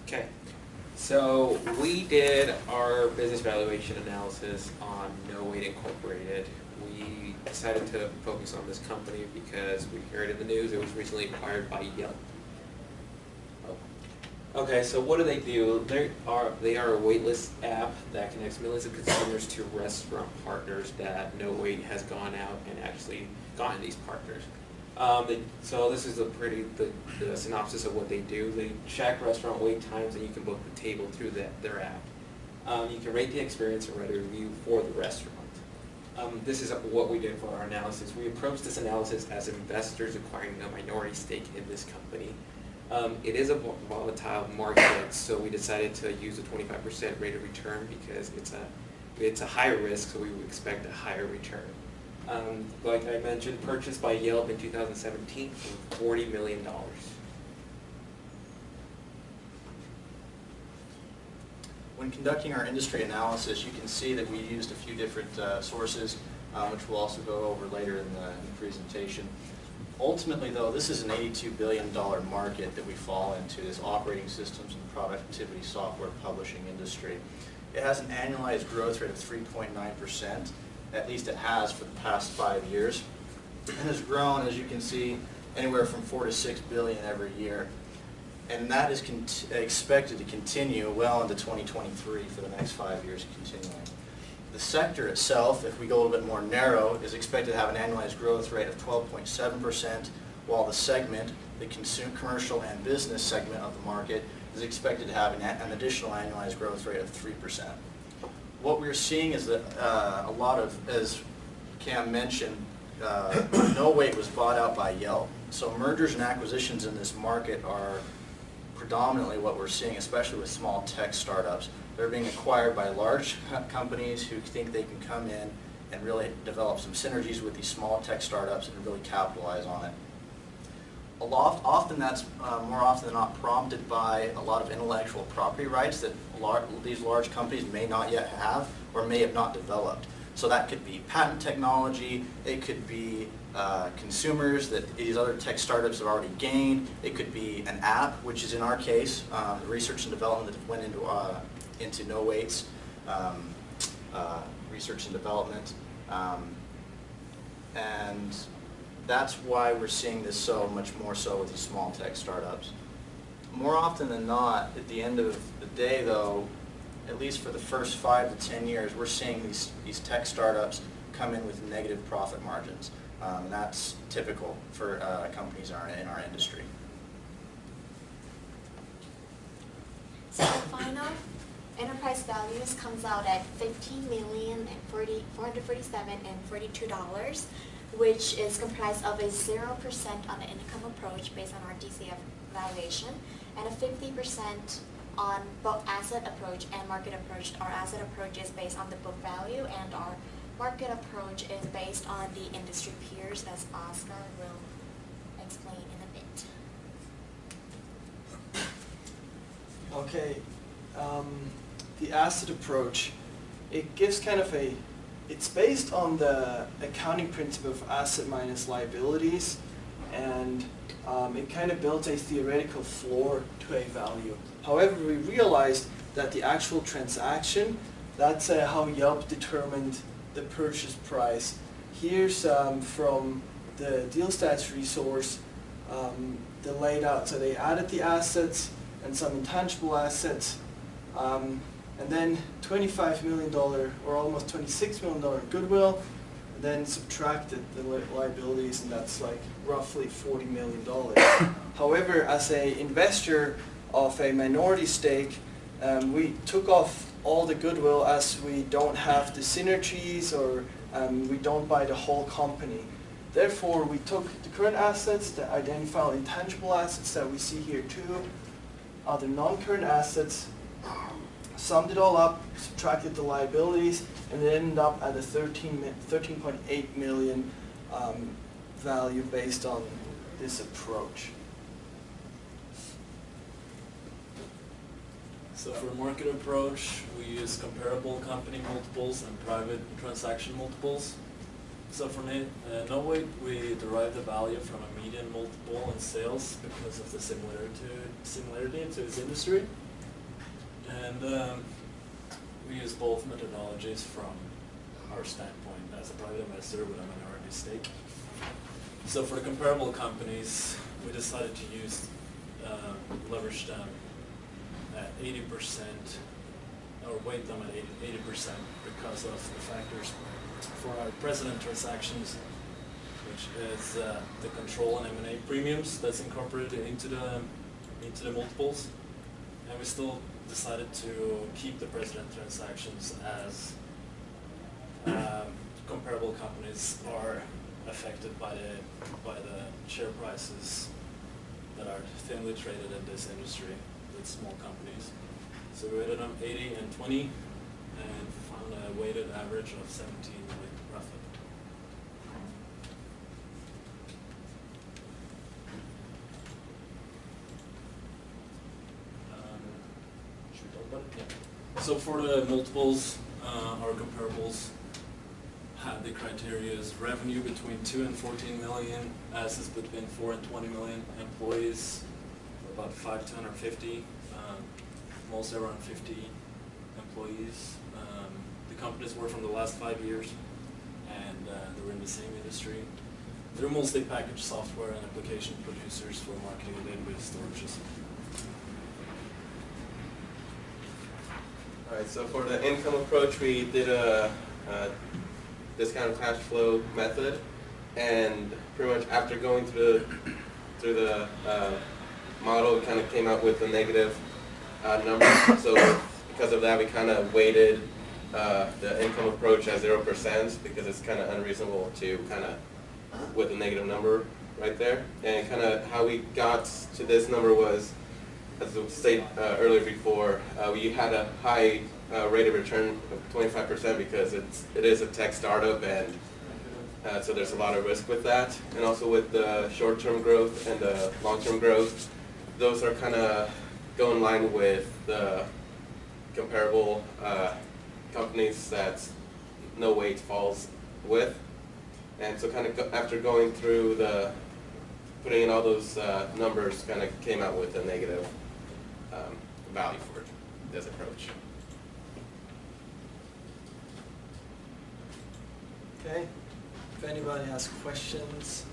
Okay, so we did our business valuation analysis on Nowait Incorporated. We decided to focus on this company because we heard in the news it was recently acquired by Yelp. Okay, so what do? They are a waitlist app that connects millions of consumers to restaurant partners that Nowait has gone out and actually gotten these partners. So this is the synopsis of what they do. They check restaurant wait times and you can book the table through their app. You can rate the experience and write a review for the restaurant. This is what we did for our analysis. We approached this analysis as investors acquiring a minority stake in this company. It is a volatile market, so we decided to use a 25% rate of return because it's a higher risk, so we would expect a higher return. Like I mentioned, purchased by Yelp in 2017 for $40 million. When conducting our industry analysis, you can see that we used a few different sources, which we'll also go over later in the presentation. Ultimately, though, this is an $82 billion market that we fall into, this operating systems and productivity software publishing industry. It has an annualized growth rate of 3.9%, at least it has for the past 5 years, and has grown, as you can see, anywhere from 4 to 6 billion every year. And that is expected to continue well into 2023 for the next 5 years continuing. The sector itself, if we go a little bit more narrow, is expected to have an annualized growth rate of 12.7%, while the segment, the commercial and business segment of the market, is expected to have an additional annualized growth rate of 3%. What we're seeing is that a lot of, as Cam mentioned, Nowait was bought out by Yelp. So mergers and acquisitions in this market are predominantly what we're seeing, especially with small tech startups. They're being acquired by large companies who think they can come in and really develop some synergies with these small tech startups and really capitalize on it. Often that's more often than not prompted by a lot of intellectual property rights that these large companies may not yet have or may have not developed. So that could be patent technology, it could be consumers that these other tech startups have already gained, it could be an app, which is in our case, the research and development that went into Nowait's research and development. And that's why we're seeing this so much more so with these small tech startups. More often than not, at the end of the day though, at least for the first 5 to 10 years, we're seeing these tech startups come in with negative profit margins. And that's typical for companies in our industry. So the final enterprise values comes out at $15,447,042, which is comprised of a 0% on the income approach based on our DCF valuation, and a 50% on both asset approach and market approach. Our asset approach is based on the book value, and our market approach is based on the industry peers, as Oscar will explain in a bit. Okay, the asset approach, it gives kind of it's based on the accounting principle of asset minus liabilities, and it kind of builds a theoretical floor to a value. However, we realized that the actual transaction, that's how Yelp determined the purchase price. Here's from the deal stats resource, the laid out. So they added the assets and some intangible assets, and then $25 million or almost $26 million goodwill, and then subtracted the liabilities, and that's like roughly $40 million. However, as an investor of a minority stake, we took off all the goodwill as we don't have the synergies, or we don't buy the whole company. Therefore, we took the current assets, the identifiable intangible assets that we see here too, other non-current assets, summed it all up, subtracted the liabilities, and it ended up at a 13.8 million value based on this approach. So for market approach, we use comparable company multiples and private transaction multiples. So for Nowait, we derive the value from a median multiple in sales because of the similarity to its industry. And we use both methodologies from our standpoint as a private investor with a minority stake. So for the comparable companies, we decided to use leverage them at 80%, or weight them at 80% because of the factors for our precedent transactions, which is the control and M&A premiums that's incorporated into the multiples. And we still decided to keep the precedent transactions as comparable companies are affected by the share prices that are thinly traded in this industry with small companies. So we weighted them 80 and 20 and found a weighted average of 17 roughly. Should we talk about it? Yeah. So for the multiples, our comparables had the criteria is revenue between 2 and 14 million, assets between 4 and 20 million, employees about 5 to 150, mostly around 50 employees. The companies were from the last 5 years, and they were in the same industry. They're mostly packaged software and application producers for marketing and database storages. All right, so for the income approach, we did a discounted cash flow method, and pretty much after going through the model, we kind of came out with a negative number. So because of that, we kind of weighted the income approach at 0% because it's kind of unreasonable to kind of with a negative number right there. And kind of how we got to this number was, as I stated earlier before, we had a high rate of return of 25% because it is a tech startup, and so there's a lot of risk with that. And also with the short-term growth and the long-term growth, those are kind of go in line with the comparable companies that Nowait falls with. And so kind of after going through putting in all those numbers, kind of came out with a negative value for this approach. Okay, if anybody has questions,